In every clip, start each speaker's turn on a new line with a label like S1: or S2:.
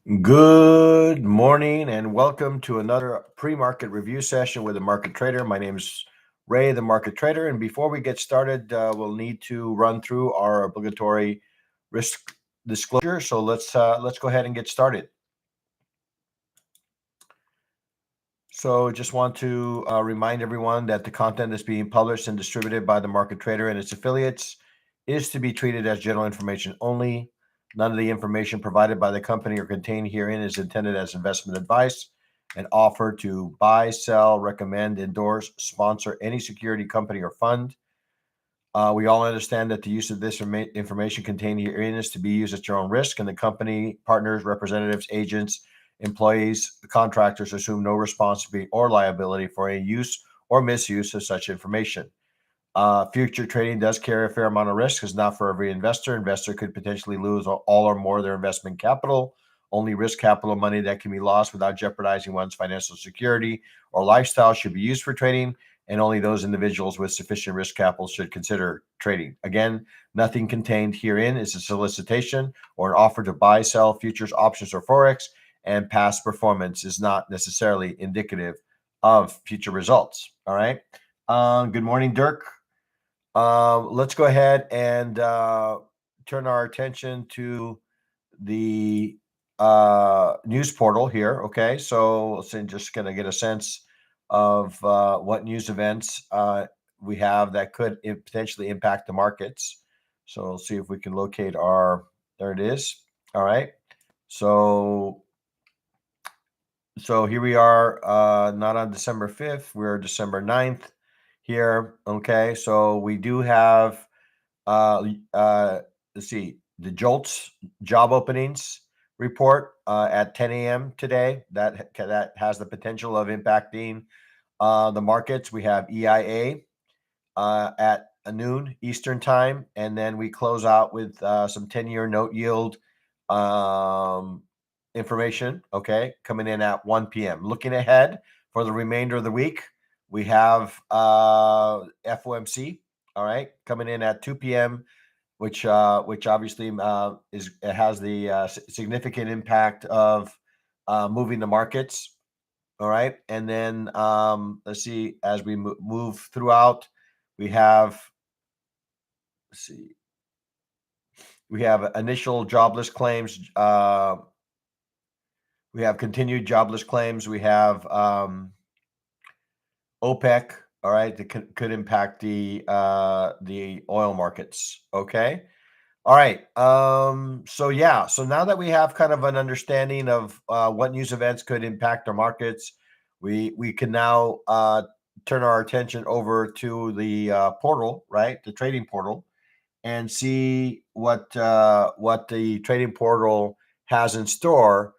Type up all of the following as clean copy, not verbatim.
S1: Good morning and welcome to another pre-market review session with the Market Trader. My name is Ray, the Market Trader, and before we get started, we'll need to run through our obligatory risk disclosure. So let's go ahead and get started. So just want to remind everyone that the content that's being published and distributed by the Market Trader and its affiliates is to be treated as general information only. None of the information provided by the company or contained herein is intended as investment advice and offer to buy, sell, recommend, endorse, sponsor any security, company, or fund. We all understand that the use of this information contained herein is to be used at your own risk, and the company, partners, representatives, agents, employees, contractors assume no responsibility or liability for any use or misuse of such information. Future trading does carry a fair amount of risk. It's not for every investor. Investor could potentially lose all or more of their investment capital. Only risk capital money that can be lost without jeopardizing one's financial security or lifestyle should be used for trading, and only those individuals with sufficient risk capital should consider trading. Again, nothing contained herein is a solicitation or an offer to buy, sell futures, options, or forex, and past performance is not necessarily indicative of future results. All right. Good morning, Dirk. Let's go ahead and turn our attention to the news portal here. Okay, so just going to get a sense of what news events we have that could potentially impact the markets. So we'll see if we can locate our. There it is. All right. So here we are, not on December 5th, we're December 9th here. Okay, so we do have let's see, the JOLTS job openings report at 10 a.m. today. That has the potential of impacting the markets. We have EIA at noon Eastern time, and then we close out with some 10-year note yield information, okay, coming in at 1 p.m. Looking ahead for the remainder of the week, we have FOMC, all right, coming in at 2 p.m., which obviously it has the significant impact of moving the markets, all right. And then let's see, as we move throughout, we have, let's see, we have initial jobless claims. We have continued jobless claims. We have OPEC. All right, that could impact the oil markets. Okay. All right. So yeah. So now that we have kind of an understanding of what news events could impact our markets, we can now turn our attention over to the portal, right? The trading portal, and see what the trading portal has in store,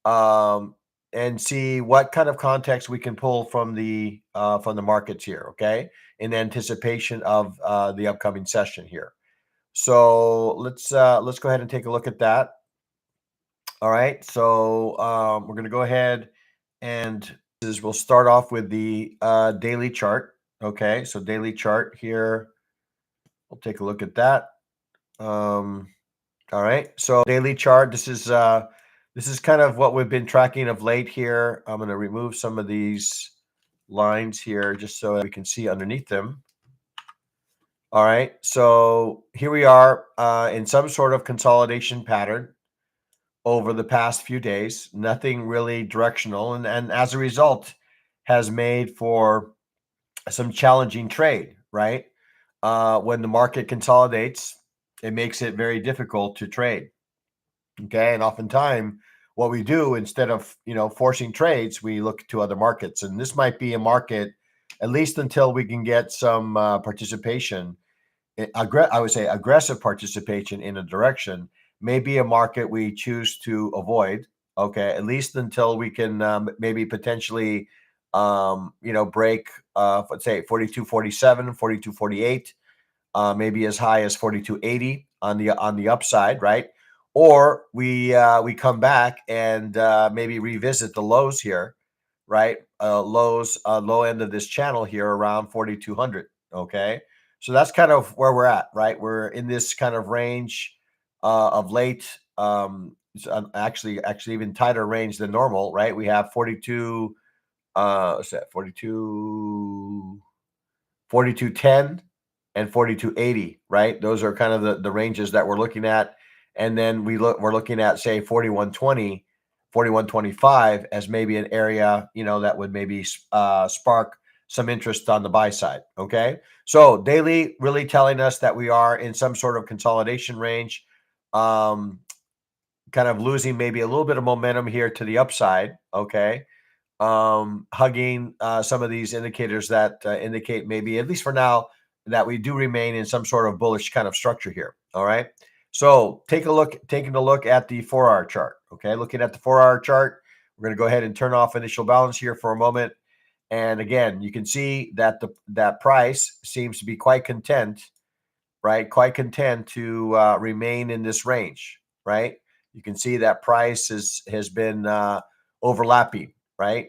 S1: um, and see what kind of context we can pull from the markets here. Okay, in anticipation of the upcoming session here. So let's go ahead and take a look at that. All right. So we're going to go ahead and we'll start off with the daily chart. Okay. So daily chart here. We'll take a look at that. All right. So daily chart. This is kind of what we've been tracking of late here. I'm going to remove some of these lines here just so we can see underneath them. All right. So here we are in some sort of consolidation pattern over the past few days. Nothing really directional, and as a result, has made for some challenging trade. Right. When the market consolidates, it makes it very difficult to trade. Okay, and oftentimes what we do, instead of forcing trades, we look to other markets, and this might be a market, at least until we can get some participation. I would say aggressive participation in a direction may be a market we choose to avoid. Okay, at least until we can maybe potentially break let's say 42.47, 42.48, maybe as high as 42.80 on the upside, right? Or we come back and maybe revisit the lows here, right? Lows, low end of this channel here around 4,200. Okay, so that's kind of where we're at, right? We're in this kind of range of late. It's actually even tighter range than normal, right? We have 42, what's that? 42, 42.10 and 42.80, right? Those are kind of the ranges that we're looking at. And then we're looking at, say, 41.20, 41.25 as maybe an area, that would maybe spark some interest on the buy side. Okay. So daily really telling us that we are in some sort of consolidation range, kind of losing maybe a little bit of momentum here to the upside. Okay. Hugging some of these indicators that indicate maybe, at least for now, that we do remain in some sort of bullish kind of structure here. All right. So taking a look at the 4-hour chart. Okay. Looking at the 4-hour chart, we're going to go ahead and turn off initial balance here for a moment. And again, you can see that that price seems to be quite content, right? Quite content to remain in this range, right? You can see that price has been overlapping, right?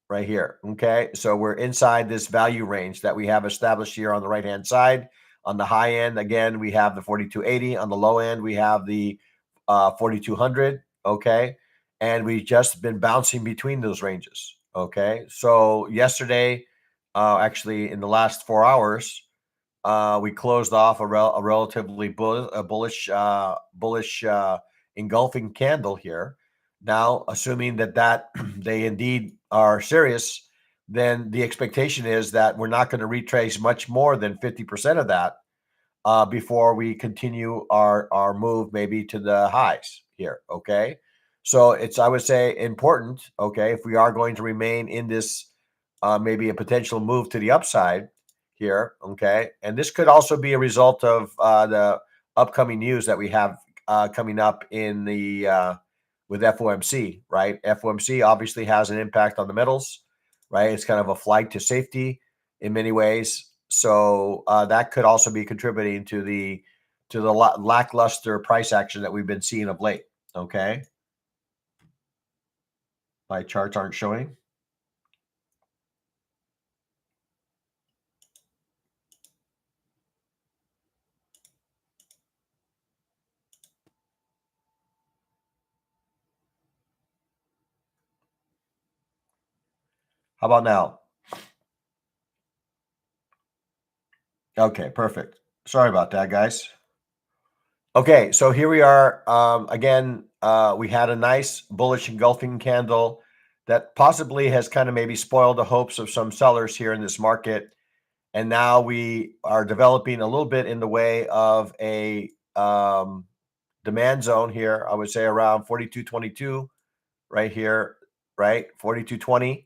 S1: Right here. Okay. So we're inside this value range that we have established here on the right-hand side. On the high end, again, we have the 42.80. On the low end, we have the 4,200. Okay. And we've just been bouncing between those ranges. Okay. So yesterday, actually in the last 4 hours, we closed off a relatively bullish engulfing candle here. Now, assuming that they indeed are serious, then the expectation is that we're not going to retrace much more than 50% of that before we continue our move maybe to the highs here. Okay. So it's, I would say, important. Okay. If we are going to remain in this, maybe a potential move to the upside here. Okay. And this could also be a result of the upcoming news that we have coming up in the, with FOMC, right? FOMC obviously has an impact on the metals, right? It's kind of a flight to safety in many ways. So that could also be contributing to the lackluster price action that we've been seeing of late. Okay. My charts aren't showing. How about now? Okay, perfect. Sorry about that, guys. Okay, so here we are. Again, we had a nice bullish engulfing candle that possibly has kind of maybe spoiled the hopes of some sellers here in this market. And now we are developing a little bit in the way of a demand zone here. I would say around 42.22 right here, right? 42.20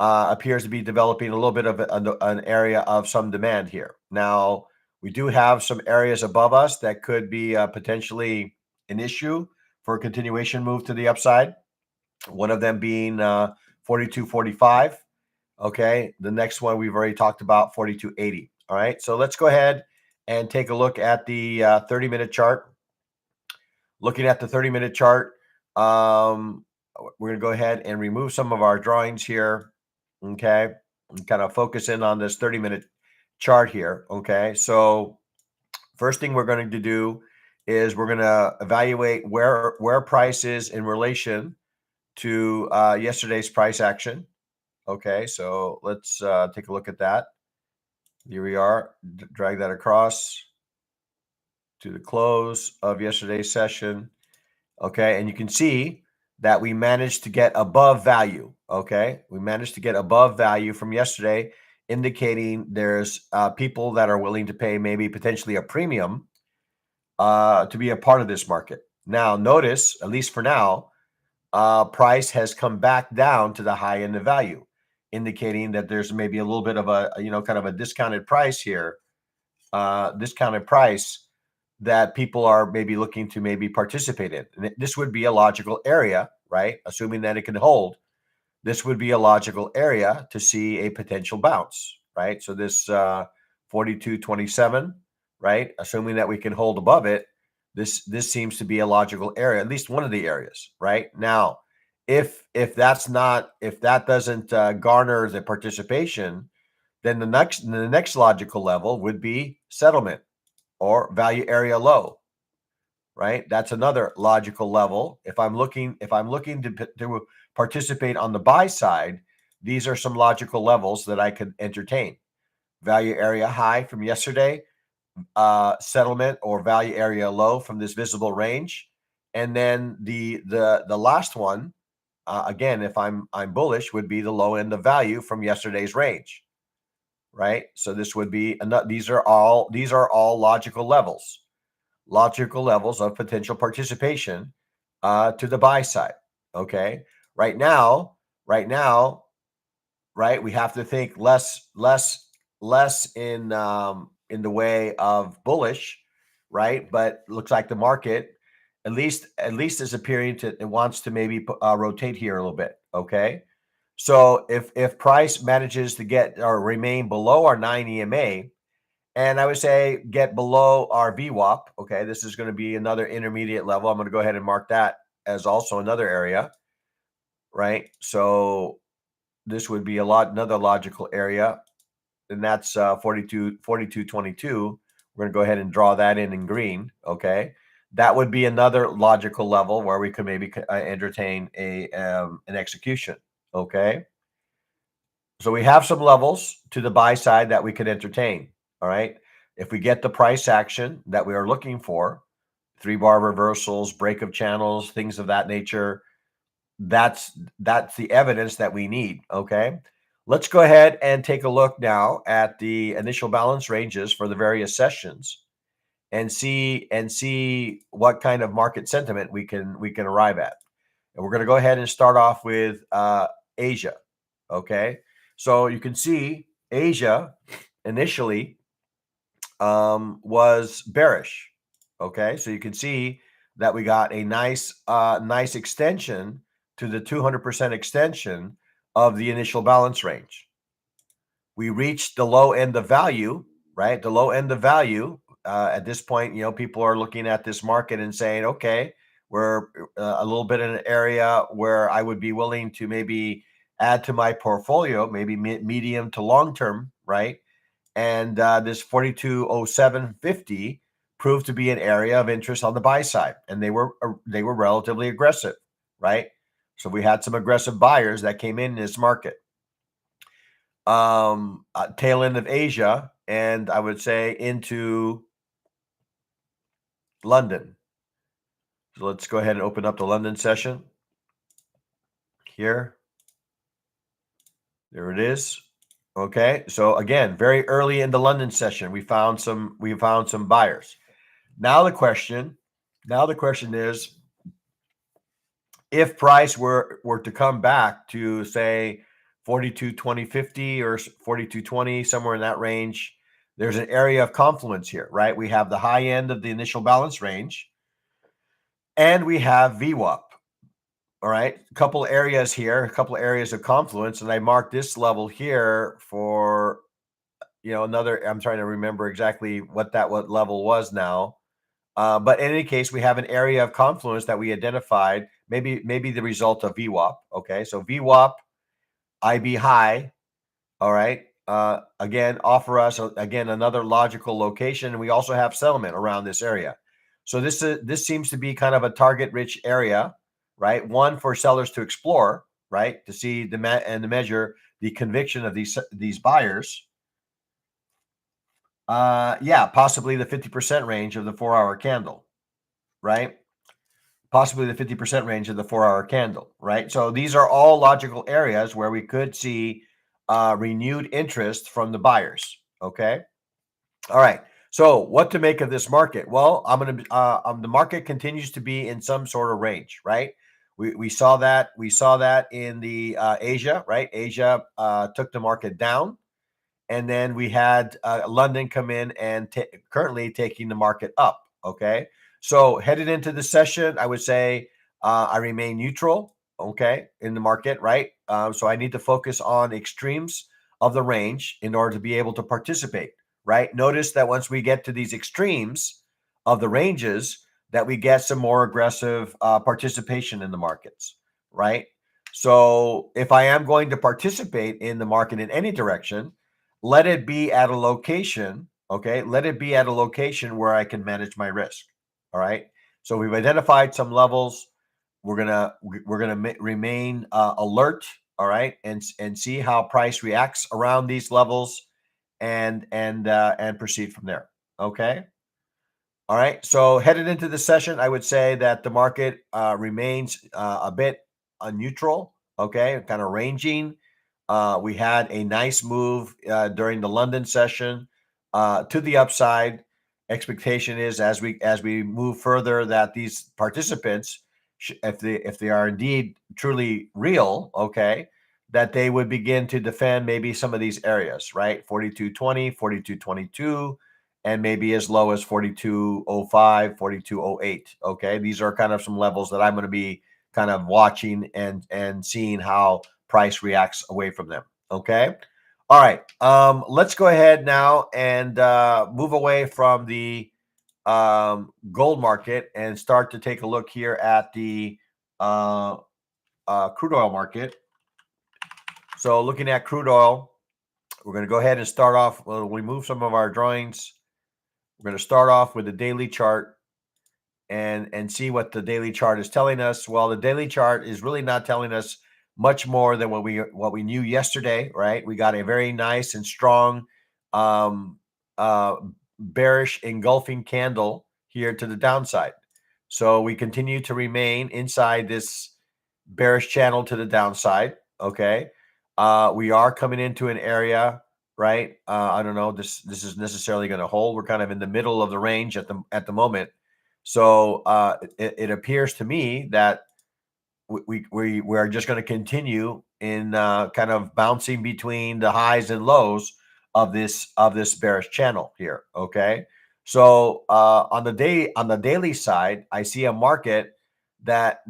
S1: appears to be developing a little bit of an area of some demand here. Now, we do have some areas above us that could be potentially an issue for a continuation move to the upside. One of them being 42.45. Okay. The next one we've already talked about, 42.80. All right. So let's go ahead and take a look at the 30-minute chart. Looking at the 30-minute chart, we're going to go ahead and remove some of our drawings here. Okay. And kind of focus in on this 30-minute chart here. Okay. So first thing we're going to do is we're going to evaluate where price is in relation to yesterday's price action. Okay. So let's take a look at that. Here we are. Drag that across to the close of yesterday's session. Okay. And you can see that we managed to get above value. Okay. We managed to get above value from yesterday, indicating there's people that are willing to pay maybe potentially a premium to be a part of this market. Now, notice, at least for now, price has come back down to the high end of value, indicating that there's maybe a little bit of a, kind of a discounted price here, discounted price that people are maybe looking to maybe participate in. And this would be a logical area, right? Assuming that it can hold, this would be a logical area to see a potential bounce, right? So this 42.27, right? Assuming that we can hold above it, this seems to be a logical area, at least one of the areas, right? Now, if that doesn't garner the participation, then the next logical level would be settlement or value area low, right? That's another logical level. If I'm looking to participate on the buy side, these are some logical levels that I could entertain. Value area high from yesterday, settlement or value area low from this visible range, and then the last one, again, if I'm bullish, would be the low end of value from yesterday's range, right? So this would be these are all logical levels of potential participation to the buy side. Okay, right now, right, we have to think less in the way of bullish, right? But looks like the market at least is appearing to it wants to maybe rotate here a little bit. Okay, so if price manages to get or remain below our 9 EMA, and I would say get below our VWAP, okay, this is going to be another intermediate level. I'm going to go ahead and mark that as also another area, right? So this would be another logical area, and that's 42.22. We're going to go ahead and draw that in green, okay? That would be another logical level where we could maybe entertain an execution, okay? So we have some levels to the buy side that we could entertain, all right? If we get the price action that we are looking for, 3-bar reversals, break of channels, things of that nature, that's the evidence that we need, okay? Let's go ahead and take a look now at the initial balance ranges for the various sessions and see what kind of market sentiment we can arrive at. And we're going to go ahead and start off with Asia, okay? So you can see Asia initially was bearish, okay? So you can see that we got a nice extension to the 200% extension of the initial balance range. We reached the low end of value, right? The low end of value at this point, people are looking at this market and saying, okay, we're a little bit in an area where I would be willing to maybe add to my portfolio, maybe medium to long term, right? And this 4207.50 proved to be an area of interest on the buy side, and they were relatively aggressive, right? So we had some aggressive buyers that came in this market. Tail end of Asia, and I would say into London. So let's go ahead and open up the London session here. There it is. Okay, so again, very early in the London session, we found some buyers. Now the question is, if price were to come back to say 42.20.50 or 42.20, somewhere in that range, there's an area of confluence here, right? We have the high end of the initial balance range, and we have VWAP. All right, a couple areas here, a couple areas of confluence, and I marked this level here for another. I'm trying to remember exactly what level was now. But in any case, we have an area of confluence that we identified, maybe the result of VWAP. Okay, so VWAP, IB high. All right. Again, offer us another logical location, and we also have settlement around this area. So this seems to be kind of a target-rich area, right? One for sellers to explore, right, to see to measure the conviction of these buyers. Yeah, possibly the 50% range of the 4-hour candle, right? Possibly the 50% range of the 4-hour candle, right? So these are all logical areas where we could see renewed interest from the buyers. Okay. All right. So what to make of this market? Well, the market continues to be in some sort of range, right? We saw that in the Asia, right? Asia took the market down. And then we had London come in and currently taking the market up. Okay. So headed into the session, I would say I remain neutral, okay, in the market, right? So I need to focus on extremes of the range in order to be able to participate, right? Notice that once we get to these extremes of the ranges, that we get some more aggressive participation in the markets, right? So if I am going to participate in the market in any direction, let it be at a location, okay? Let it be at a location where I can manage my risk, all right? So we've identified some levels. We're gonna remain alert, all right, and see how price reacts around these levels, and proceed from there. Okay. All right. So headed into the session, I would say that the market remains a bit neutral. Okay, kind of ranging. We had a nice move during the London session to the upside. Expectation is as we move further that these participants, if they are indeed truly real, okay, that they would begin to defend maybe some of these areas, right? 42.20, 42.22, and maybe as low as 42.05, 42.08. Okay, these are kind of some levels that I'm going to be kind of watching and seeing how price reacts away from them. Okay. All right. Let's go ahead now and move away from the gold market and start to take a look here at the crude oil market. So looking at crude oil, we're going to go ahead and start off. Well, we move some of our drawings. We're going to start off with the daily chart and see what the daily chart is telling us. Well, the daily chart is really not telling us much more than what we knew yesterday, right? We got a very nice and strong um, bearish engulfing candle here to the downside. So we continue to remain inside this bearish channel to the downside. Okay. We are coming into an area, right? I don't know. This is necessarily going to hold. We're kind of in the middle of the range at the moment. So it appears to me that we are just going to continue in kind of bouncing between the highs and lows of this bearish channel here. Okay, so on the daily side, I see a market that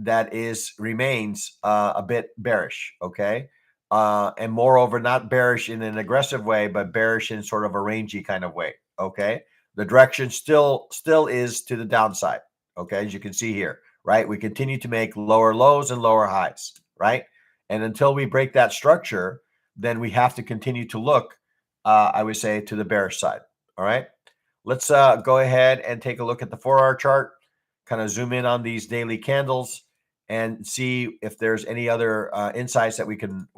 S1: remains a bit bearish. Okay, and moreover, not bearish in an aggressive way, but bearish in sort of a rangy kind of way. Okay, the direction still is to the downside. Okay, as you can see here, right? We continue to make lower lows and lower highs, right? And until we break that structure, then we have to continue to look, I would say, to the bearish side. All right. Let's go ahead and take a look at the 4-hour chart, kind of zoom in on these daily candles and see if there's any other insights that we can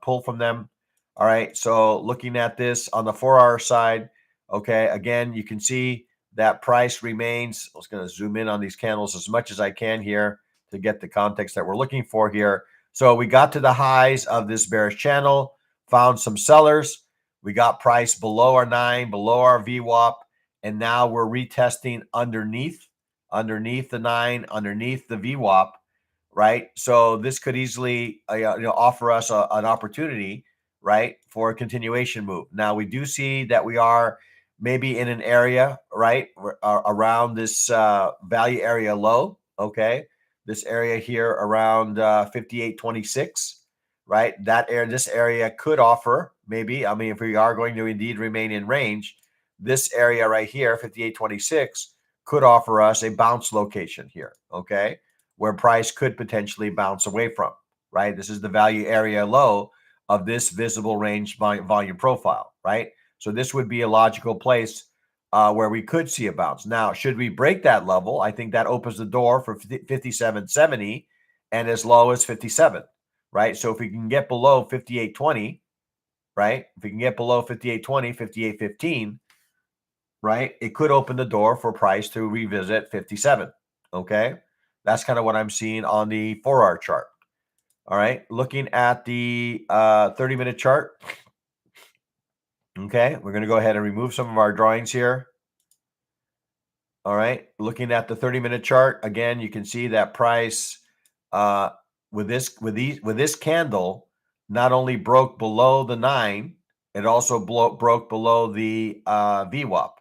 S1: pull from them. All right. So looking at this on the 4-hour side, okay, again, you can see that price remains. I was going to zoom in on these candles as much as I can here to get the context that we're looking for here. So we got to the highs of this bearish channel, found some sellers. We got price below our 9, below our VWAP, and now we're retesting underneath the 9, underneath the VWAP, right? So this could easily offer us an opportunity, right, for a continuation move. Now we do see that we are maybe in an area, right, around this value area low. Okay, this area here around 58.26, right? This area could offer maybe. I mean, if we are going to indeed remain in range, this area right here, 58.26, could offer us a bounce location here. Okay, where price could potentially bounce away from. Right, this is the value area low of this visible range volume profile. Right. So this would be a logical place where we could see a bounce. Now, should we break that level, I think that opens the door for 57.70 and as low as 57, right? So if we can get below 58.20, right? If we can get below 58.20, 58.15, right? It could open the door for price to revisit 57, okay? That's kind of what I'm seeing on the 4-hour chart. All right, looking at the 30-minute chart. Okay, we're going to go ahead and remove some of our drawings here. All right, looking at the 30-minute chart, again, you can see that price with this candle not only broke below the 9, it also broke below the VWAP,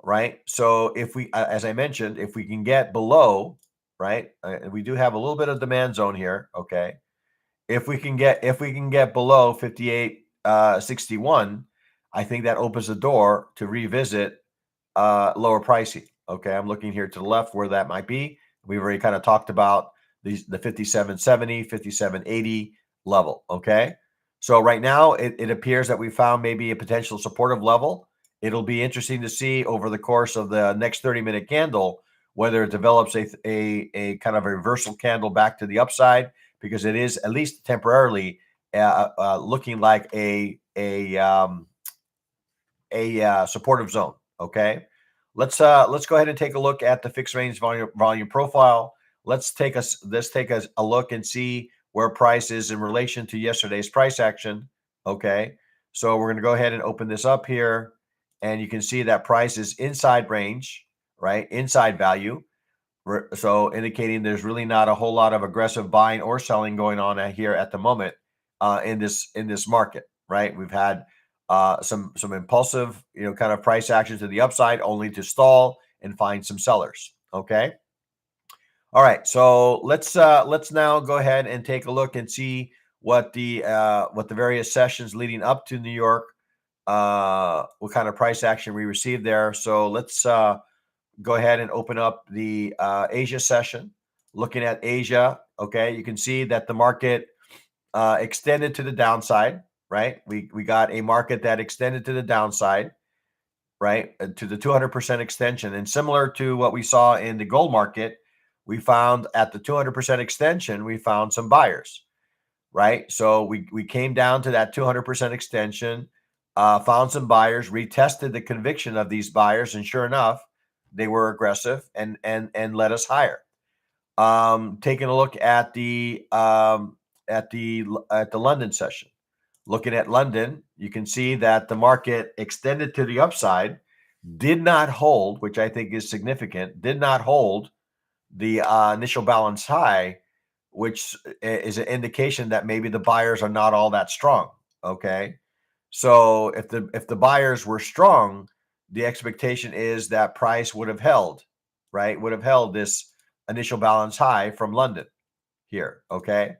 S1: right? So if we, as I mentioned, if we can get below, right, we do have a little bit of demand zone here, okay? If we can get below 58.61, I think that opens the door to revisit lower pricing. Okay, I'm looking here to the left where that might be. We've already kind of talked about the 57.70, 57.80 level. Okay, so right now it appears that we found maybe a potential supportive level. It'll be interesting to see over the course of the next 30-minute candle whether it develops a kind of a reversal candle back to the upside, because it is at least temporarily looking like a supportive zone. Okay, let's go ahead and take a look at the fixed range volume profile. Let's take a look and see where price is in relation to yesterday's price action. Okay, so we're going to go ahead and open this up here, and you can see that price is inside range, right? Inside value. So indicating there's really not a whole lot of aggressive buying or selling going on here at the moment in this market, right? We've had some impulsive, kind of price action to the upside, only to stall and find some sellers. Okay. All right. So let's now go ahead and take a look and see what the various sessions leading up to New York, what kind of price action we received there. So let's go ahead and open up the Asia session. Looking at Asia, okay, you can see that the market extended to the downside, right? We got a market that extended to the downside, right, to the 200% extension. And similar to what we saw in the gold market, we found at the 200% extension, we found some buyers, right? So we came down to that 200% extension, found some buyers, retested the conviction of these buyers, and sure enough, they were aggressive and led us higher. Taking a look at the London session. Looking at London, you can see that the market extended to the upside, did not hold, which I think is significant, did not hold the initial balance high, which is an indication that maybe the buyers are not all that strong. Okay. So if the buyers were strong, the expectation is that price would have held, right? Would have held this initial balance high from London here. Okay.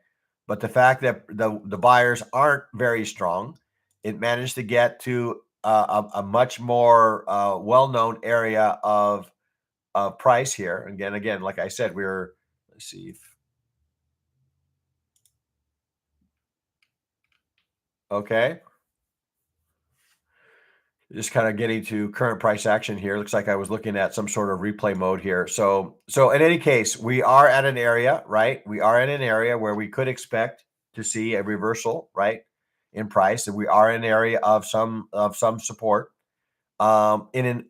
S1: But the fact that the buyers aren't very strong, it managed to get to a much more well-known area of price here. Again, like I said, let's see if, okay. Just kind of getting to current price action here. Looks like I was looking at some sort of replay mode here. So in any case, we are at an area, right? We are in an area where we could expect to see a reversal, right, in price, and we are in an area of some support in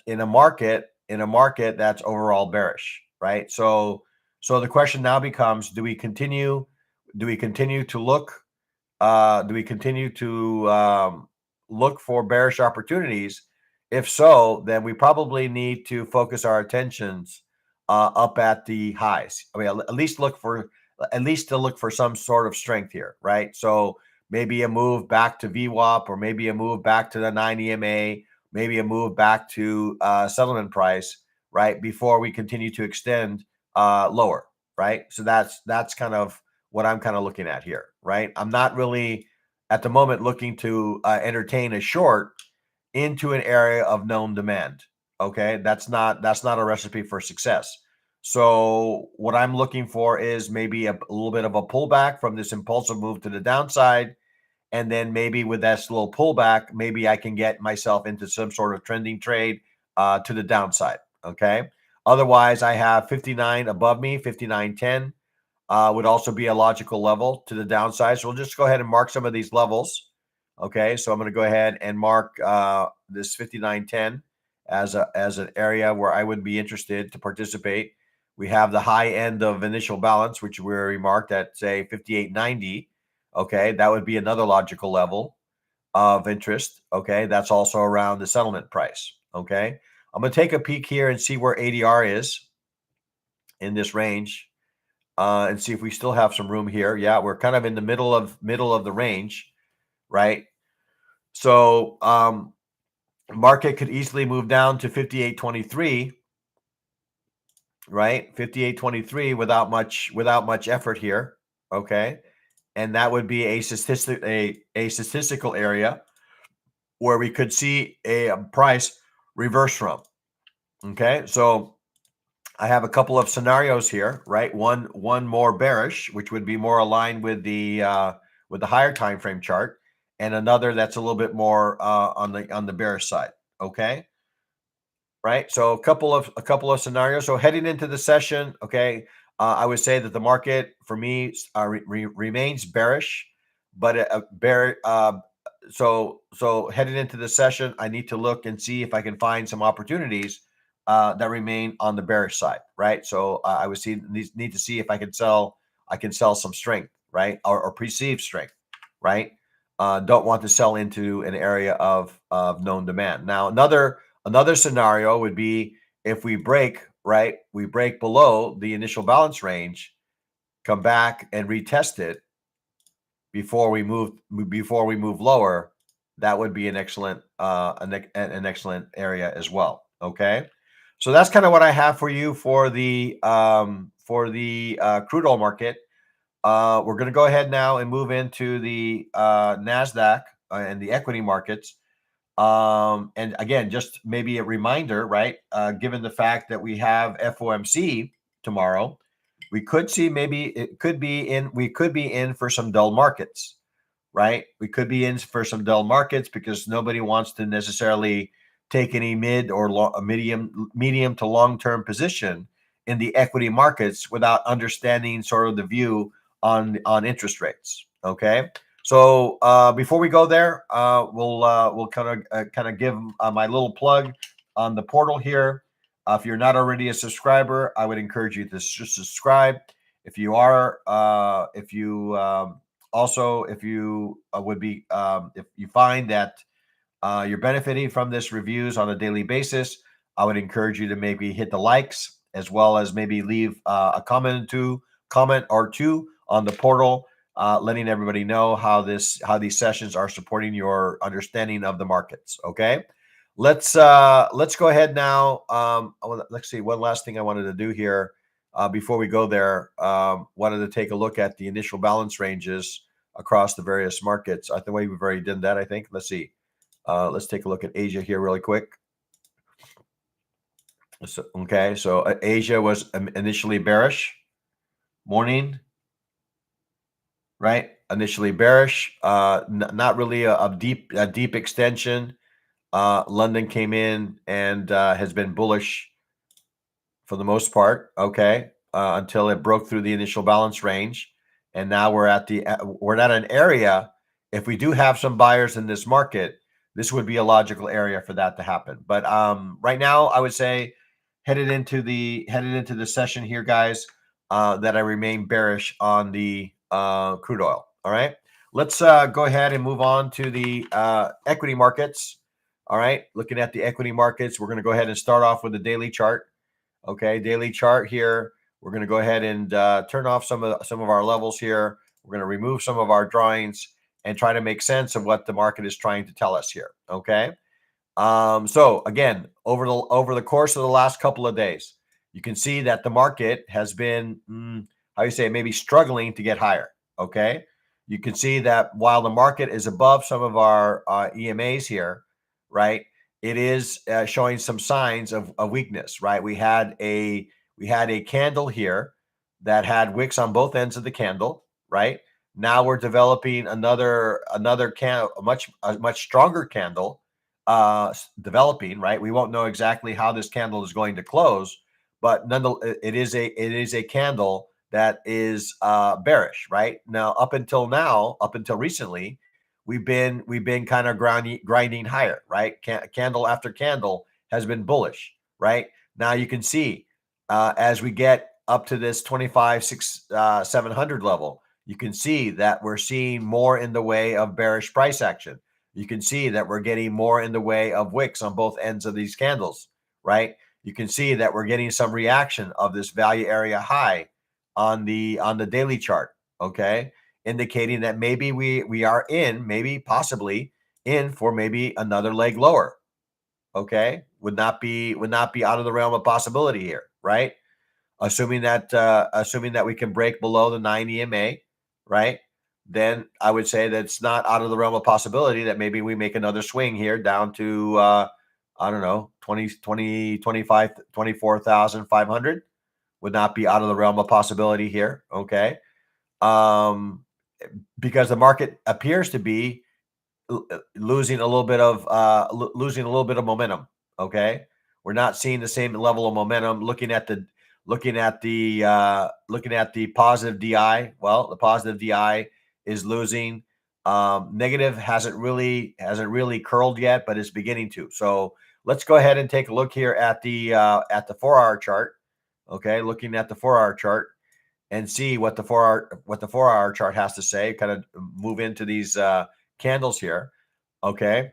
S1: a market that's overall bearish, right? So the question now becomes: do we continue to look? Do we continue to look for bearish opportunities? If so, then we probably need to focus our attentions up at the highs. I mean, at least to look for some sort of strength here, right? So maybe a move back to VWAP, or maybe a move back to the 9 EMA, maybe a move back to settlement price, right? Before we continue to extend lower, right? So that's kind of what I'm kind of looking at here, right? I'm not really at the moment looking to entertain a short into an area of known demand. Okay, that's not a recipe for success. So what I'm looking for is maybe a little bit of a pullback from this impulsive move to the downside, and then maybe with that slow pullback, maybe I can get myself into some sort of trending trade to the downside. Okay, otherwise I have 59 above me, 59.10. Would also be a logical level to the downside. So we'll just go ahead and mark some of these levels. Okay, so I'm going to go ahead and mark this 59.10 as an area where I would be interested to participate. We have the high end of initial balance, which we already marked at, say, 58.90. Okay, that would be another logical level of interest. Okay, that's also around the settlement price. Okay, I'm going to take a peek here and see where ADR is in this range. And see if we still have some room here. Yeah, we're kind of in the middle of the range, right? So market could easily move down to 58.23, right? 58.23 without much effort here. Okay, and that would be a statistical area where we could see a price reverse from. Okay, so I have a couple of scenarios here, right? One more bearish, which would be more aligned with the higher time frame chart, and another that's a little bit more on the bearish side. Okay, right? So a couple of scenarios. So heading into the session, okay, I would say that the market for me remains bearish, but so heading into the session, I need to look and see if I can find some opportunities that remain on the bearish side, right? So I would need to see if I can sell some strength, right, or perceived strength, right? Don't want to sell into an area of known demand. Now another scenario would be if we break, right, we break below the initial balance range, come back and retest it before we move lower. That would be an excellent an excellent area as well. Okay, so that's kind of what I have for you for the crude oil market. We're going to go ahead now and move into the NASDAQ and the equity markets. And again, just maybe a reminder, right? Given the fact that we have FOMC tomorrow, we could see we could be in for some dull markets, right? We could be in for some dull markets because nobody wants to necessarily take any medium to long term position in the equity markets without understanding sort of the view on interest rates. Okay, so before we go there, we'll kind of give my little plug on the portal here. If you're not already a subscriber, I would encourage you to subscribe. If you are, if you also, if you would be, if you find that you're benefiting from this reviews on a daily basis, I would encourage you to maybe hit the likes as well as maybe leave a comment or two on the portal, letting everybody know how these sessions are supporting your understanding of the markets. Okay, let's go ahead now. Let's see. One last thing I wanted to do here before we go there. Wanted to take a look at the initial balance ranges across the various markets. I think we've already done that. I think. Let's see. Let's take a look at Asia here really quick. So, okay, so Asia was initially bearish. Morning, right? Initially bearish. Not really a deep extension. London came in and has been bullish for the most part. Okay, until it broke through the initial balance range, and now we're at an area. If we do have some buyers in this market, this would be a logical area for that to happen. But right now, I would say headed into the session here, guys, that I remain bearish on the crude oil. All right, let's go ahead and move on to the equity markets. All right, looking at the equity markets, we're going to go ahead and start off with the daily chart. Okay, daily chart here. We're going to go ahead and turn off some of our levels here. We're going to remove some of our drawings and try to make sense of what the market is trying to tell us here. Okay. So again, over the course of the last couple of days, you can see that the market has been, how you say, maybe struggling to get higher. Okay. You can see that while the market is above some of our EMAs here, right? It is showing some signs of weakness, right? We had a candle here that had wicks on both ends of the candle, right? Now we're developing another candle, a much stronger candle developing, right? We won't know exactly how this candle is going to close, but nonetheless, it is a candle that is bearish, right? Now, up until recently, we've been kind of grinding higher, right? Candle after candle has been bullish, right? Now you can see as we get up to this 700 level, you can see that we're seeing more in the way of bearish price action. You can see that we're getting more in the way of wicks on both ends of these candles, right? You can see that we're getting some reaction of this value area high on the daily chart, okay? Indicating that maybe we are possibly in for maybe another leg lower. Okay, would not be out of the realm of possibility here, right? Assuming that we can break below the 9 EMA, right? Then I would say that it's not out of the realm of possibility that maybe we make another swing here down to I don't know, 24,500 would not be out of the realm of possibility here. Okay. Because the market appears to be losing a little bit of momentum. Okay, We're not seeing the same level of momentum. Looking at the positive DI. Well, the positive DI is losing. Negative hasn't really curled yet, but it's beginning to. So let's go ahead and take a look here at the 4-hour chart. Okay, looking at the 4-hour chart and see what the 4-hour chart has to say. Kind of move into these candles here. Okay,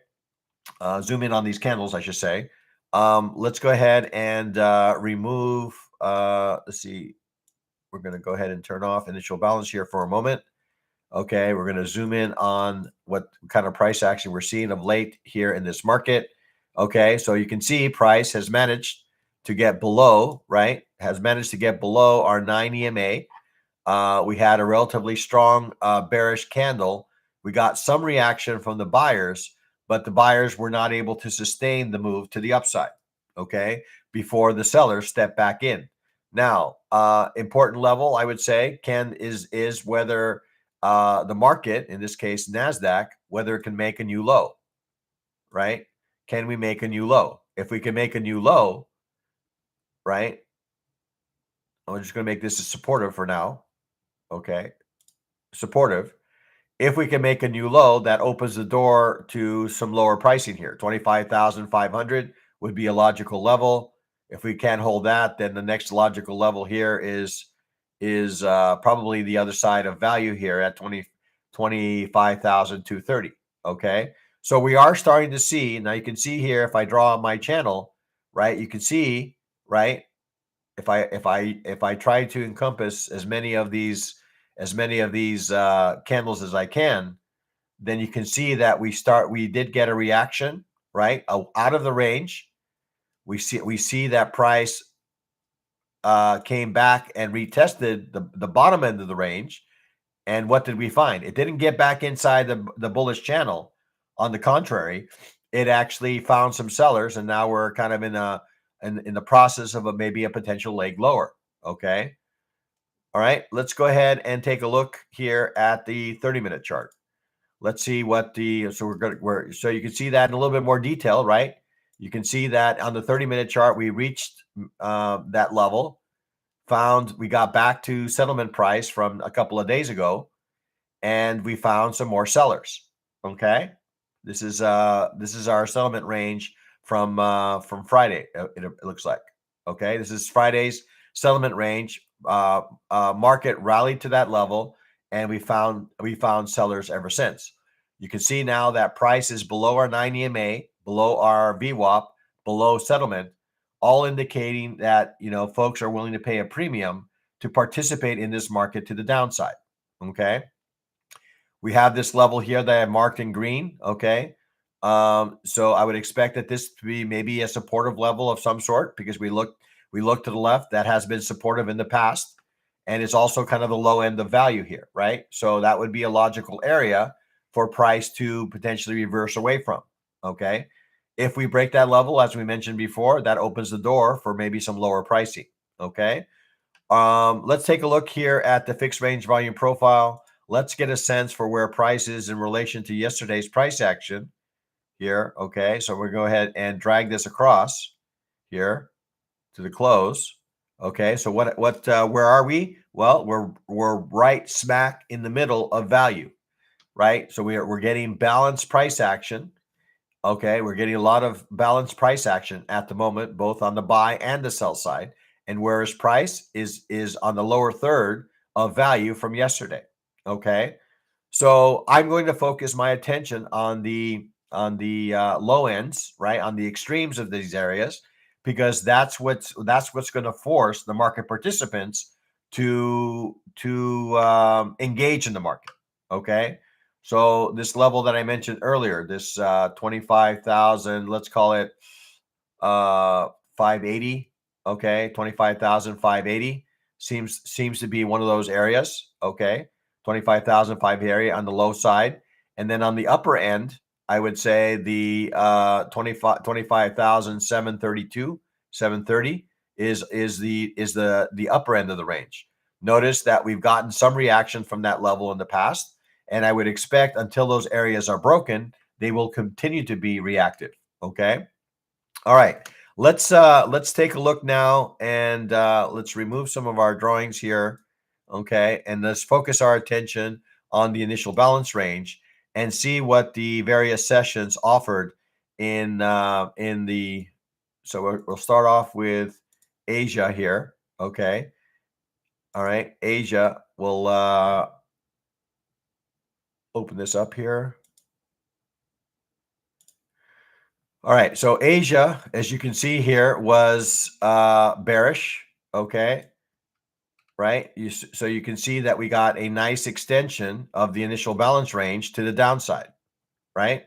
S1: zoom in on these candles, I should say. Let's go ahead and remove. Let's see. We're going to go ahead and turn off initial balance here for a moment. Okay, we're going to zoom in on what kind of price action we're seeing of late here in this market. Okay, so you can see price has managed to get below, right? Has managed to get below our 9 EMA. We had a relatively strong bearish candle. We got some reaction from the buyers, but the buyers were not able to sustain the move to the upside, okay, before the sellers step back in. Now, important level, I would say, is whether the market, in this case, NASDAQ, whether it can make a new low, right? Can we make a new low? If we can make a new low, right? I'm just going to make this a supportive for now. Okay. Supportive. If we can make a new low, that opens the door to some lower pricing here. 25,500 would be a logical level. If we can't hold that, then the next logical level here is probably the other side of value here at 25,230. Okay. So we are starting to see, now you can see here, if I draw on my channel, right, you can see, right, if I try to encompass as many of these candles as I can, then you can see that we did get a reaction, right, out of the range. We see that price came back and retested the bottom end of the range. And what did we find? It didn't get back inside the bullish channel. On the contrary, it actually found some sellers, and now we're kind of in the process of maybe a potential leg lower. Okay. All right. Let's go ahead and take a look here at the 30-minute chart. Let's see what so you can see that in a little bit more detail, right? You can see that on the 30-minute chart, we reached that level, we got back to settlement price from a couple of days ago, and we found some more sellers. Okay. This is our settlement range from Friday. It looks like. Okay. This is Friday's settlement range. Market rallied to that level, and we found sellers ever since. You can see now that price is below our 9 EMA, below our VWAP, below settlement, all indicating that folks are willing to pay a premium to participate in this market to the downside. Okay. We have this level here that I marked in green. Okay. So I would expect that this to be maybe a supportive level of some sort, because we look to the left. That has been supportive in the past, and it's also kind of the low end of value here, right? So that would be a logical area for price to potentially reverse away from. Okay. If we break that level, as we mentioned before, that opens the door for maybe some lower pricing. Okay. Let's take a look here at the fixed range volume profile. Let's get a sense for where price is in relation to yesterday's price action here. Okay. So we'll go ahead and drag this across here to the close. Okay. So where are we? Well, we're right smack in the middle of value, right? So we're getting balanced price action. Okay. We're getting a lot of balanced price action at the moment, both on the buy and the sell side. And whereas price is on the lower third of value from yesterday. Okay. So I'm going to focus my attention on the low ends, right? On the extremes of these areas, because that's what's going to force the market participants to engage in the market. Okay. So this level that I mentioned earlier, this 25,000, let's call it 580. Okay, 25,580 seems to be one of those areas. Okay, 25,005 area on the low side, and then on the upper end, I would say the 25,732, 730 is the upper end of the range. Notice that we've gotten some reaction from that level in the past, and I would expect until those areas are broken, they will continue to be reactive. Okay, all right. let's take a look now, and let's remove some of our drawings here. Okay, and let's focus our attention on the initial balance range and see what the various sessions offered in the. So we'll start off with Asia here. Okay, all right, Asia. We'll open this up here. All right, so Asia, as you can see here, was bearish. Okay, right? So you can see that we got a nice extension of the initial balance range to the downside, right?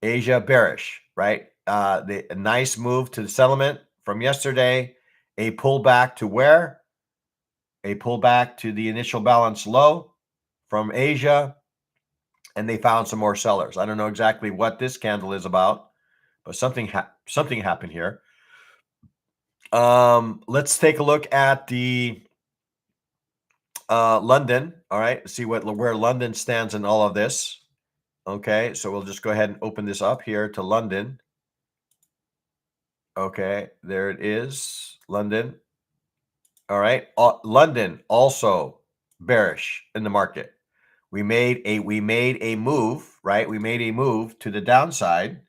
S1: Asia bearish, right? A nice move to the settlement from yesterday, a pullback to where? A pullback to the initial balance low from Asia, and they found some more sellers. I don't know exactly what this candle is about, but something happened here. Let's take a look at the London. All right, see where London stands in all of this. Okay, so we'll just go ahead and open this up here to London. Okay, there it is, London. All right, London also bearish in the market. We made a move, right? We made a move to the downside,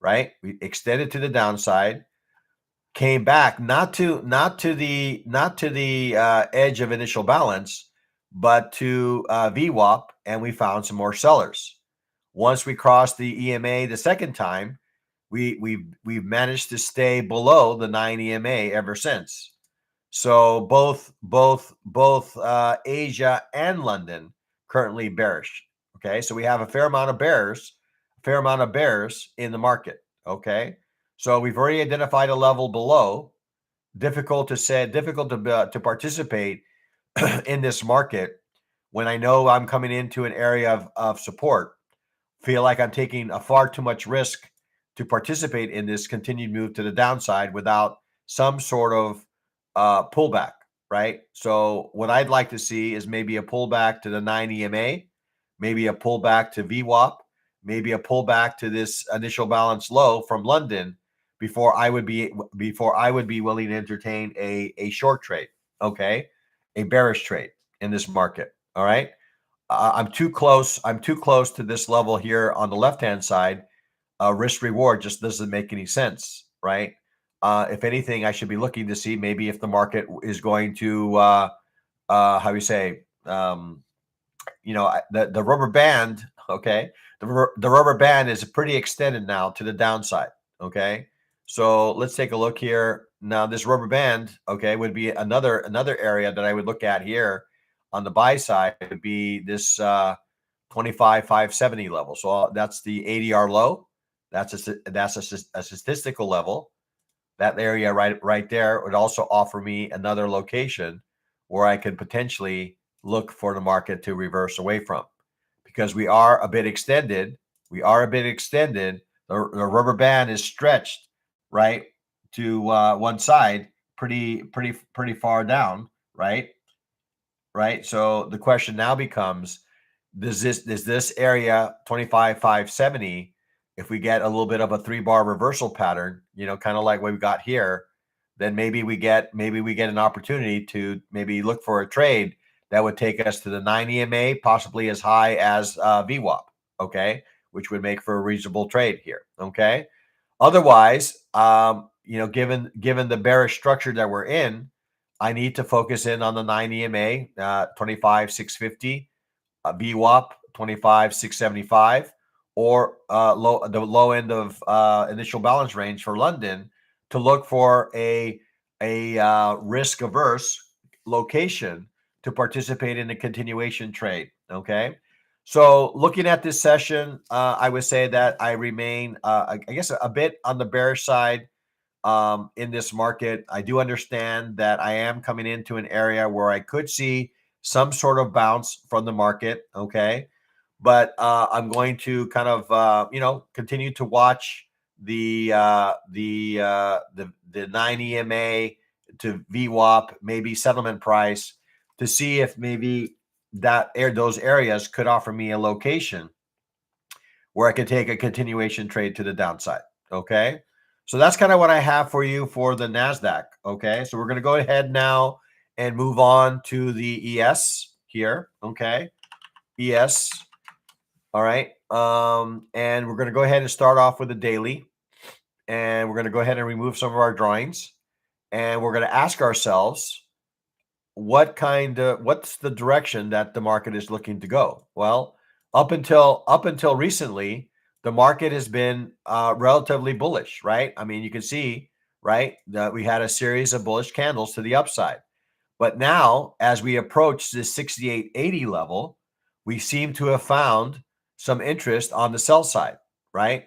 S1: right? We extended to the downside, came back not to the edge of initial balance, but to VWAP, and we found some more sellers. Once we crossed the EMA the second time, we've managed to stay below the 9 EMA ever since. So both Asia and London currently bearish. Okay, so we have a fair amount of bears in the market. Okay, so we've already identified a level below. Difficult to participate in this market when I know I'm coming into an area of support. Feel like I'm taking a far too much risk to participate in this continued move to the downside without some sort of pullback, right? So what I'd like to see is maybe a pullback to the 9 EMA, maybe a pullback to VWAP, maybe a pullback to this initial balance low from London before I would be willing to entertain a short trade, okay, a bearish trade in this market. All right. I'm too close. I'm too close to this level here on the left-hand side. Risk reward just doesn't make any sense, right? If anything, I should be looking to see maybe if the market is going to, how you say, the rubber band. Okay, the rubber band is pretty extended now to the downside. Okay, so let's take a look here. Now this rubber band, okay, would be another area that I would look at here on the buy side. Would be this 25,570 level. So that's the ADR low. That's a statistical level. That area right there would also offer me another location where I could potentially look for the market to reverse away from, because we are a bit extended. The rubber band is stretched right to one side, pretty far down, right? So the question now becomes, does this area 25,570, if we get a little bit of a 3-bar reversal pattern, kind of like what we got here, then maybe we get an opportunity to maybe look for a trade that would take us to the 9 EMA, possibly as high as VWAP, okay, which would make for a reasonable trade here, okay. Otherwise, given the bearish structure that we're in, I need to focus in on the 9 EMA, 25,650, VWAP 25,675, or the low end of initial balance range for London, to look for a risk averse location to participate in a continuation trade. Okay, so looking at this session, I would say that I remain, I guess, a bit on the bearish side in this market. I do understand that I am coming into an area where I could see some sort of bounce from the market. Okay, but I'm going to kind of continue to watch the 9 EMA to VWAP, maybe settlement price, to see if maybe those areas could offer me a location where I could take a continuation trade to the downside. Okay. So that's kind of what I have for you for the NASDAQ. Okay. So we're going to go ahead now and move on to the ES here. Okay. ES. All right. And we're going to go ahead and start off with the daily. And we're going to go ahead and remove some of our drawings. And we're going to ask ourselves, what's the direction that the market is looking to go? Well, up until recently, the market has been relatively bullish, right? I mean, you can see, right, that we had a series of bullish candles to the upside. But now, as we approach this 68.80 level, we seem to have found some interest on the sell side, right?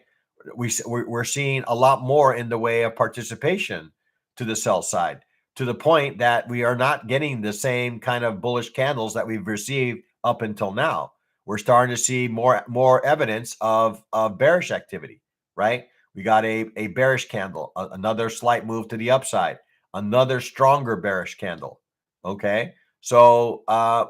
S1: We're seeing a lot more in the way of participation to the sell side, to the point that we are not getting the same kind of bullish candles that we've received up until now. We're starting to see more evidence of bearish activity, right? We got a bearish candle, another slight move to the upside, another stronger bearish candle. Okay. So I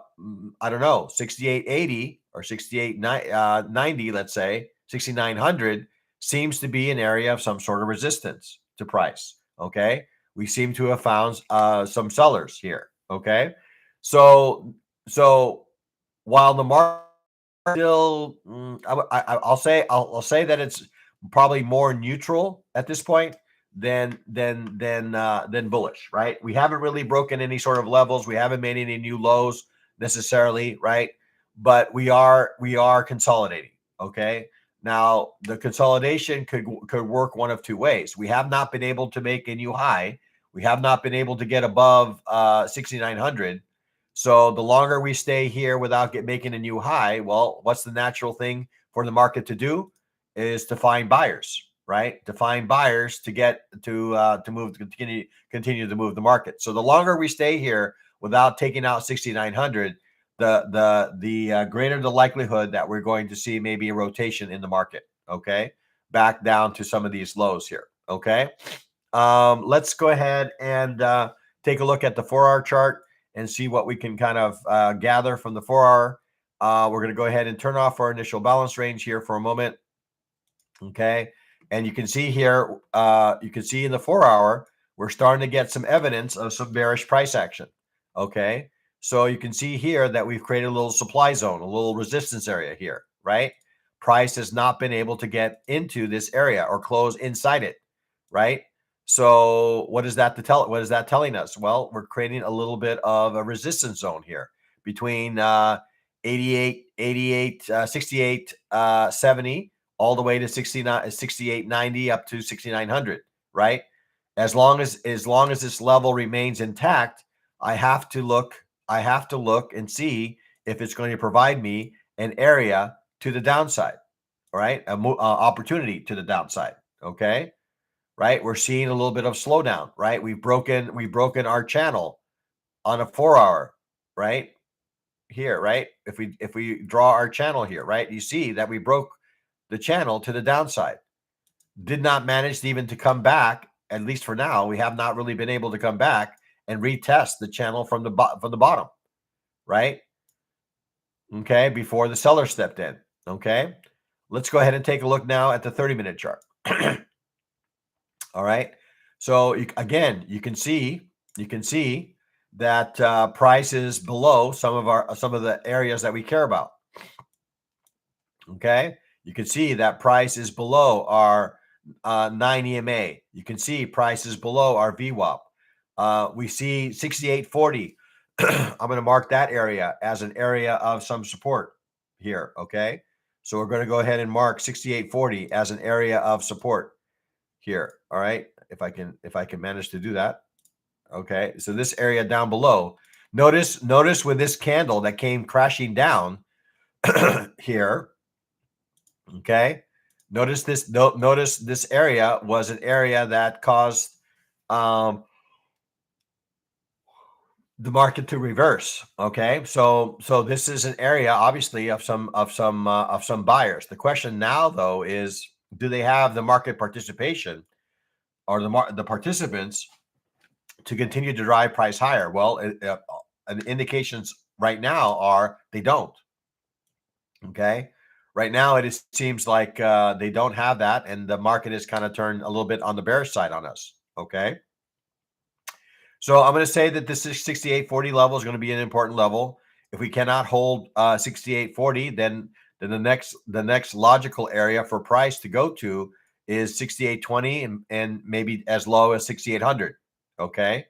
S1: don't know, 68.80 or 68.90, let's say 6,900 seems to be an area of some sort of resistance to price. Okay. We seem to have found some sellers here. Okay. So while the market still, I'll say that it's probably more neutral at this point than bullish, right? We haven't really broken any sort of levels. We haven't made any new lows necessarily, right? But we are consolidating. Okay. Now the consolidation could work one of two ways. We have not been able to make a new high. We have not been able to get above 6,900. So the longer we stay here without making a new high, well, what's the natural thing for the market to do? Is to find buyers, right? To find buyers to get to move to continue to move the market. So the longer we stay here without taking out 6,900, the greater the likelihood that we're going to see maybe a rotation in the market. Okay, back down to some of these lows here. Okay, let's go ahead and take a look at the 4-hour chart and see what we can kind of gather from the 4-hour. We're going to go ahead and turn off our initial balance range here for a moment. Okay. And you can see here, you can see in the 4-hour, we're starting to get some evidence of some bearish price action. Okay. So you can see here that we've created a little supply zone, a little resistance area here, right? Price has not been able to get into this area or close inside it, right? So what is that what is that telling us? Well, we're creating a little bit of a resistance zone here between 68, 70 all the way to 68.90 up to 6,900, right? As long as this level remains intact, I have to look and see if it's going to provide me an area to the downside, right? Opportunity to the downside. Okay. Right. We're seeing a little bit of slowdown, right? We've broken our channel on a 4-hour, right? Here, right? If we draw our channel here, right? You see that we broke the channel to the downside. Did not manage even to come back, at least for now. We have not really been able to come back and retest the channel from the bottom, right? Okay, before the seller stepped in. Okay, let's go ahead and take a look now at the 30-minute chart. All right, so again, you can see that price is below some of the areas that we care about. Okay, you can see that price is below our 9 EMA. You can see price is below our VWAP. We see 68.40. I'm going to mark that area as an area of some support here. Okay, so we're going to go ahead and mark 68.40 as an area of support here. All right, if I can manage to do that. Okay, so this area down below. Notice with this candle that came crashing down here. Okay, notice this area was an area that caused the market to reverse. Okay, so this is an area obviously of some buyers. The question now though is, do they have the market participation or the participants to continue to drive price higher? Well, the indications right now are they don't. Okay, Right now, it seems like they don't have that, and the market has kind of turned a little bit on the bearish side on us. Okay. So I'm going to say that this 68.40 level is going to be an important level. If we cannot hold 68.40, then the next logical area for price to go to is 68.20 and maybe as low as 6800. Okay,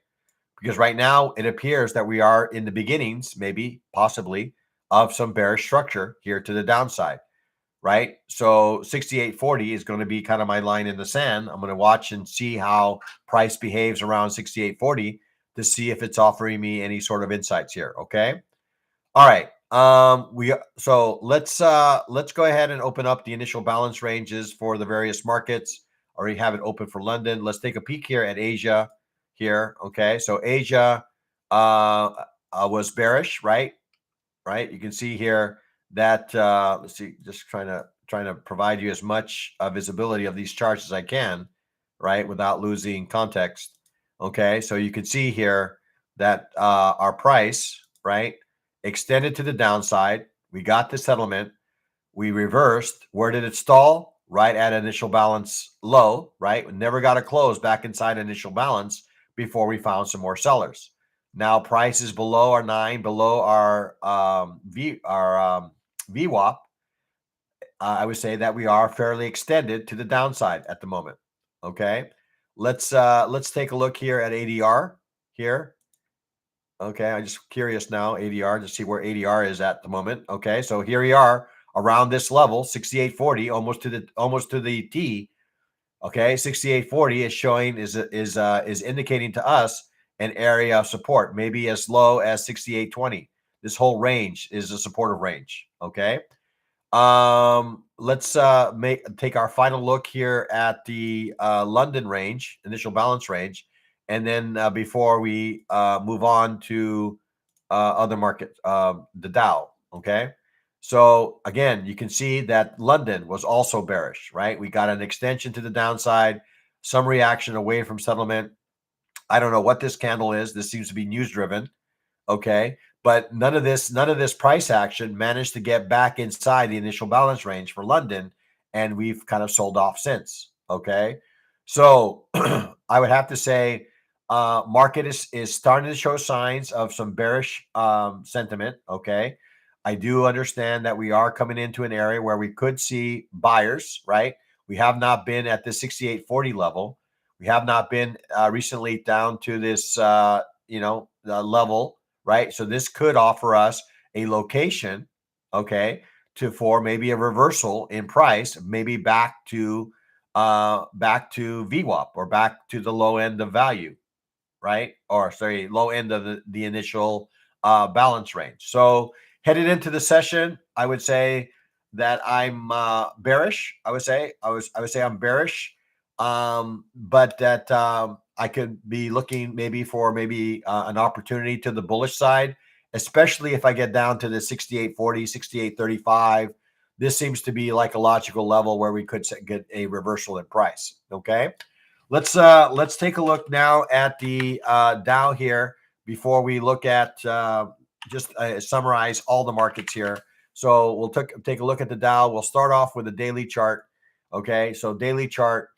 S1: because right now it appears that we are in the beginnings, maybe possibly, of some bearish structure here to the downside. Right, so 68.40 is going to be kind of my line in the sand. I'm going to watch and see how price behaves around 68.40 to see if it's offering me any sort of insights here. Okay. All right. Let's go ahead and open up the initial balance ranges for the various markets. I already have it open for London. Let's take a peek here at Asia here. Okay. So Asia was bearish, right? Right. You can see here that let's see, just trying to provide you as much visibility of these charts as I can, right, without losing context. Okay, so you can see here that our price, right, extended to the downside. We got the settlement. We reversed. Where did it stall? Right at initial balance low, right? We never got a close back inside initial balance before we found some more sellers. Now price is below our 9, below our VWAP. I would say that we are fairly extended to the downside at the moment. Okay, let's take a look here at ADR here. Okay, I'm just curious now, ADR, to see where ADR is at the moment. Okay, so here we are around this level, 68.40, almost to the T. Okay, 68.40 is showing is indicating to us an area of support, maybe as low as 68.20. This whole range is a supportive range. Okay. Let's take our final look here at the London range, initial balance range, and then before we move on to other markets, the Dow. Okay, so again, you can see that London was also bearish, right? We got an extension to the downside, some reaction away from settlement. I don't know what this candle is. This seems to be news driven. Okay, but none of this price action managed to get back inside the initial balance range for London, and we've kind of sold off since. Okay, so I would have to say market is starting to show signs of some bearish sentiment. Okay, I do understand that we are coming into an area where we could see buyers, right? We have not been at the 68.40 level. We have not been recently down to this level, right? So this could offer us a location, okay, for maybe a reversal in price, maybe back to VWAP or back to the low end of value, right? Or sorry, low end of the initial balance range. So headed into the session, I would say that I'm bearish. I would say I'm bearish, but that I could be looking maybe for an opportunity to the bullish side, especially if I get down to the 68.40, 68.35. This seems to be like a logical level where we could get a reversal in price. Okay. Let's take a look now at the Dow here before we look at just summarize all the markets here. So we'll take a look at the Dow. We'll start off with a daily chart. Okay, so daily chart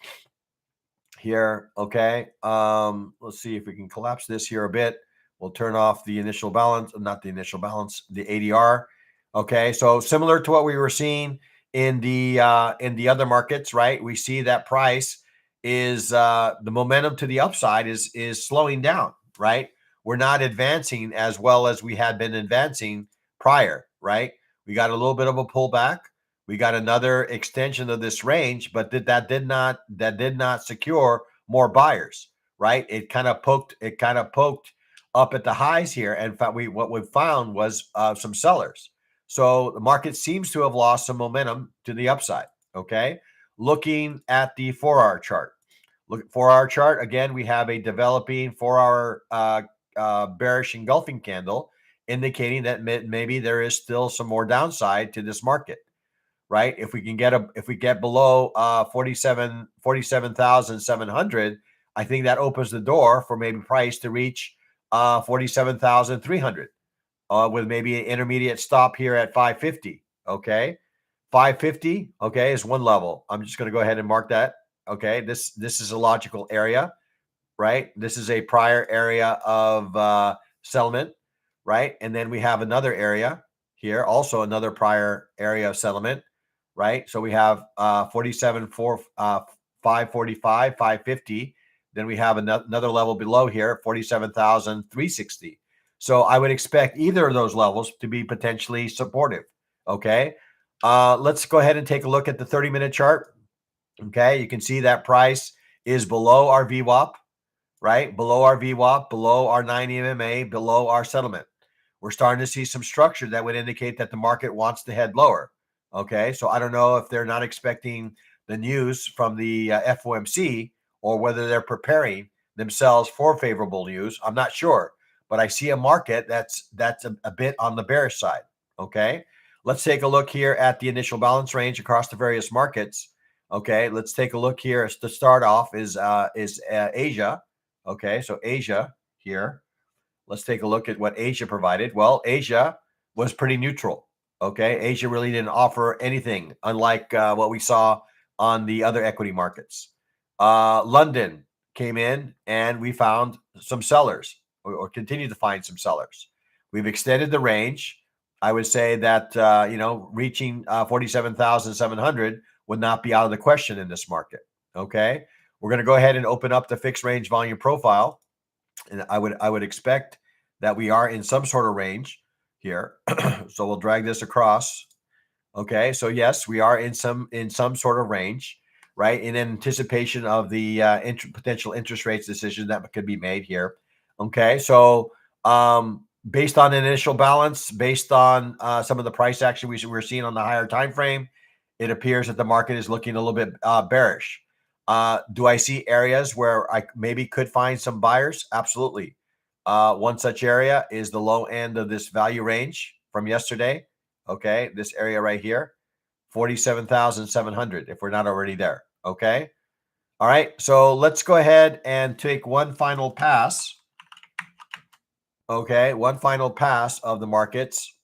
S1: here. Okay, let's see if we can collapse this here a bit. We'll turn off the initial balance, not the initial balance, the ADR. Okay, so similar to what we were seeing in the other markets, right? We see that price is the momentum to the upside is slowing down, right? We're not advancing as well as we had been advancing prior, right? We got a little bit of a pullback. We got another extension of this range, but that did not secure more buyers, right? It kind of poked up at the highs here, and what we found was some sellers. So the market seems to have lost some momentum to the upside. Okay, looking at the 4-hour chart. Look at 4-hour chart again. We have a developing 4-hour bearish engulfing candle, indicating that maybe there is still some more downside to this market. Right? If we get below 47,700, I think that opens the door for maybe price to reach 47,300 with maybe an intermediate stop here at 550. Okay, 550, okay, is one level. I'm just going to go ahead and mark that. Okay, this is a logical area, right? This is a prior area of settlement, right? And then we have another area here, also another prior area of settlement, right? So we have 47, 545, 550. Then we have another level below here, 47,360. So I would expect either of those levels to be potentially supportive. Okay. Let's go ahead and take a look at the 30-minute chart. Okay. You can see that price is below our VWAP, right? Below our VWAP, below our 9 EMA, below our settlement. We're starting to see some structure that would indicate that the market wants to head lower. Okay. So I don't know if they're not expecting the news from the FOMC or whether they're preparing themselves for favorable news. I'm not sure, but I see a market that's a bit on the bearish side. Okay. Let's take a look here at the initial balance range across the various markets. Okay. Let's take a look here to start off is Asia. Okay. So Asia here. Let's take a look at what Asia provided. Well, Asia was pretty neutral. Okay. Asia really didn't offer anything, unlike what we saw on the other equity markets. London came in and we found some sellers or continue to find some sellers. We've extended the range. I would say that, reaching 47,700 would not be out of the question in this market. Okay. We're going to go ahead and open up the fixed range volume profile. And I would expect that we are in some sort of range here. So we'll drag this across. Okay, so yes, we are in some sort of range, right? In anticipation of the potential interest rates decision that could be made here. Okay, so based on initial balance, based on some of the price action we're seeing on the higher time frame, it appears that the market is looking a little bit bearish. Do I see areas where I maybe could find some buyers? Absolutely. One such area is the low end of this value range from yesterday. Okay, this area right here, 47,700, if we're not already there. Okay. All right. So let's go ahead and take one final pass. Okay, one final pass of the markets.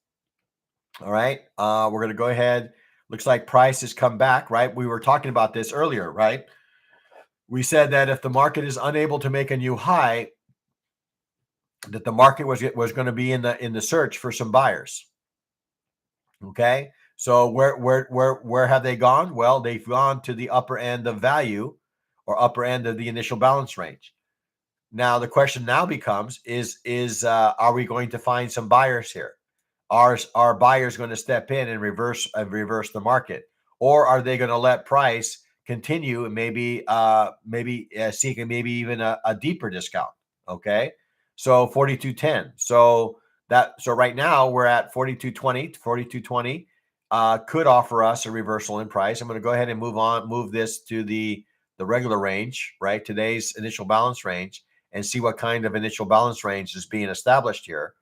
S1: All right. We're going to go ahead. Looks like price has come back, right? We were talking about this earlier, right? We said that if the market is unable to make a new high, that the market was going to be in the search for some buyers. Okay, so where have they gone? Well, they've gone to the upper end of value or upper end of the initial balance range. Now the question now becomes: are we going to find some buyers here? Are buyers going to step in and reverse the market, or are they going to let price continue and maybe seeking maybe even a deeper discount? Okay, so 42.10. So right now we're at 42.20. 42.20 could offer us a reversal in price. I'm going to go ahead and move this to the regular range, right? Today's initial balance range, and see what kind of initial balance range is being established here.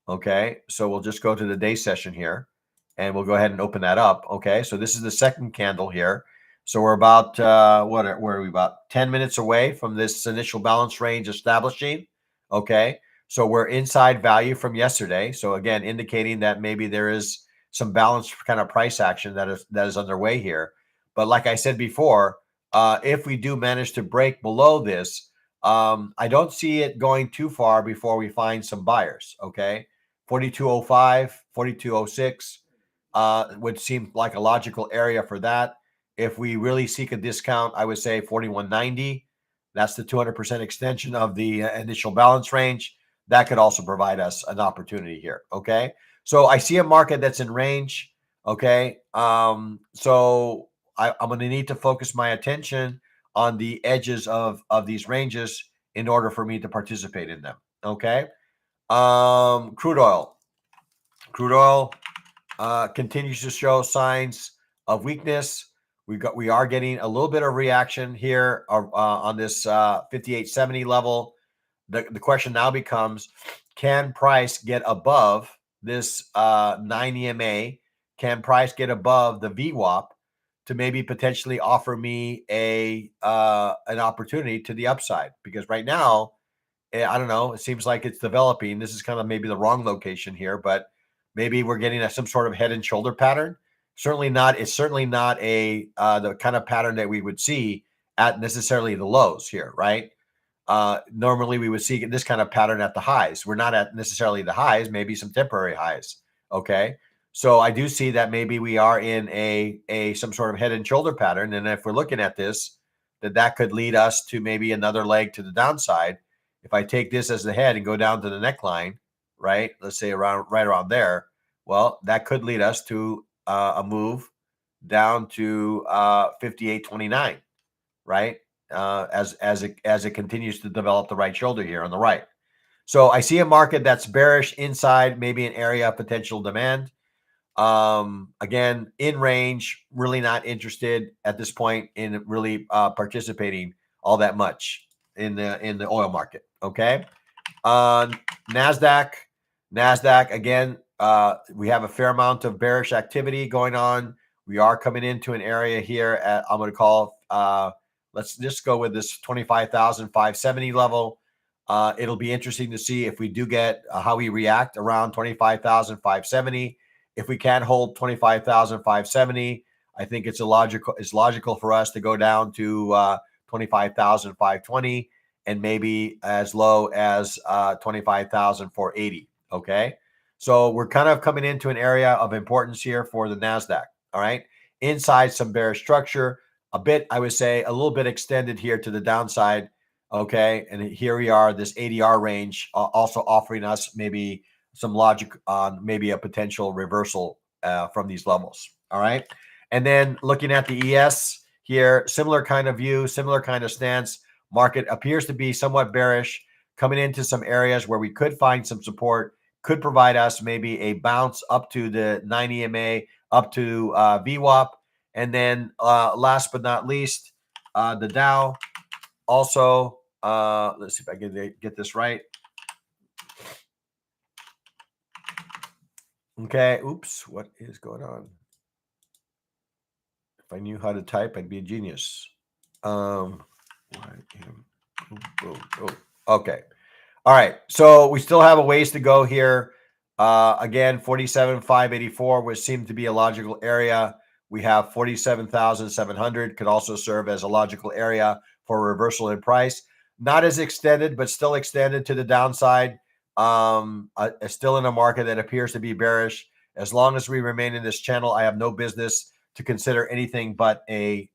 S1: Okay, so we'll just go to the day session here and we'll go ahead and open that up. Okay, so this is the second candle here. So we're about, where are we? About 10 minutes away from this initial balance range establishing. Okay, so we're inside value from yesterday. So again, indicating that maybe there is some balanced kind of price action that is underway here. But like I said before, if we do manage to break below this, I don't see it going too far before we find some buyers. Okay, 4205, 4206 would seem like a logical area for that. If we really seek a discount, I would say 4190. That's the 200% extension of the initial balance range. That could also provide us an opportunity here. Okay, so I see a market that's in range. Okay, so I'm going to need to focus my attention on the edges of these ranges in order for me to participate in them. Okay. Crude oil continues to show signs of weakness. We are getting a little bit of reaction here on this 58.70 level. The question now becomes, can price get above this 9 EMA? Can price get above the VWAP to maybe potentially offer me an opportunity to the upside? Because right now, I don't know, it seems like it's developing. This is kind of maybe the wrong location here, but maybe we're getting some sort of head and shoulder pattern. Certainly not. It's certainly not a the kind of pattern that we would see at necessarily the lows here, right? Normally we would see this kind of pattern at the highs. We're not at necessarily the highs, maybe some temporary highs. Okay. So I do see that maybe we are in a some sort of head and shoulder pattern. And if we're looking at this, that could lead us to maybe another leg to the downside. If I take this as the head and go down to the neckline, right? Let's say right around there. Well, that could lead us to a move down to 58.29, right? As it continues to develop the right shoulder here on the right. So I see a market that's bearish inside, maybe an area of potential demand. Again, in range, really not interested at this point in really participating all that much in the oil market. Okay. Nasdaq again, we have a fair amount of bearish activity going on. We are coming into an area here at, I'm going to call, let's just go with this 25,570 level. It'll be interesting to see if we do get how we react around 25,570. If we can't hold 25,570, I think it's logical for us to go down to 25,520 and maybe as low as 25,480. Okay. So we're kind of coming into an area of importance here for the NASDAQ. All right. Inside some bearish structure, a bit, I would say a little bit extended here to the downside. Okay. And here we are, this ADR range also offering us maybe some logic on maybe a potential reversal from these levels. All right. And then looking at the ES here, similar kind of view, similar kind of stance. Market appears to be somewhat bearish, coming into some areas where we could find some support, could provide us maybe a bounce up to the 9 EMA, up to VWAP. And then last but not least, the Dow also, let's see if I can get this right. Okay. Oops. What is going on? If I knew how to type, I'd be a genius. Okay. All right. So we still have a ways to go here. Again, 47,584 would seem to be a logical area. We have 47,700 could also serve as a logical area for a reversal in price. Not as extended, but still extended to the downside. Still in a market that appears to be bearish. As long as we remain in this channel, I have no business to consider anything but a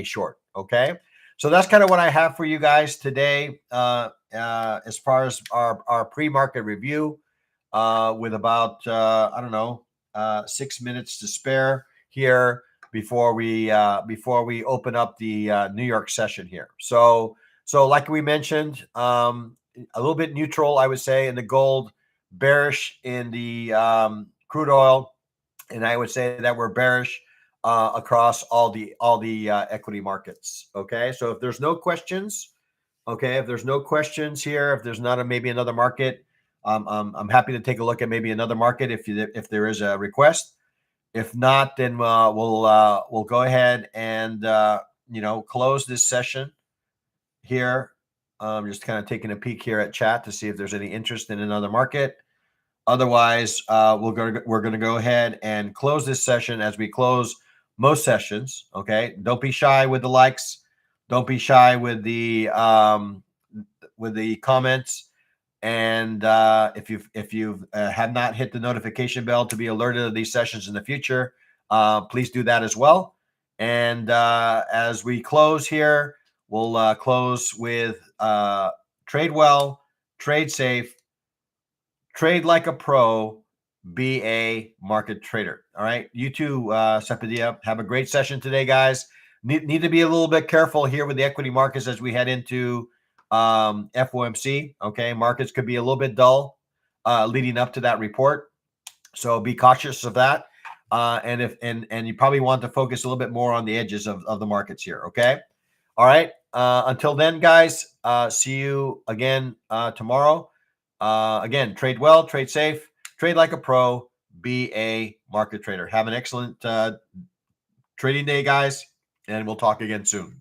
S1: short. Okay. So that's kind of what I have for you guys today as far as our pre-market review with about, 6 minutes to spare here before we open up the New York session here. So like we mentioned, a little bit neutral, I would say, in the gold, bearish in the crude oil, and I would say that we're bearish across all the equity markets. Okay, so if there's no questions, if there's no questions here, if there's not maybe another market, I'm happy to take a look at maybe another market if there is a request. If not, then we'll go ahead and close this session here. Just kind of taking a peek here at chat to see if there's any interest in another market. Otherwise, we're going to go ahead and close this session as we close most sessions. Okay, don't be shy with the likes. Don't be shy with the comments. And if you have not hit the notification bell to be alerted of these sessions in the future, please do that as well. And as we close here, we'll close with trade well, trade safe, trade like a pro, be a market trader. All right. You too, Sapadia. Have a great session today, guys. Need to be a little bit careful here with the equity markets as we head into FOMC. Okay. Markets could be a little bit dull leading up to that report. So be cautious of that. And you probably want to focus a little bit more on the edges of the markets here. Okay. All right. Until then, guys, see you again tomorrow. Again, trade well, trade safe, trade like a pro, be a market trader. Have an excellent trading day, guys, and we'll talk again soon.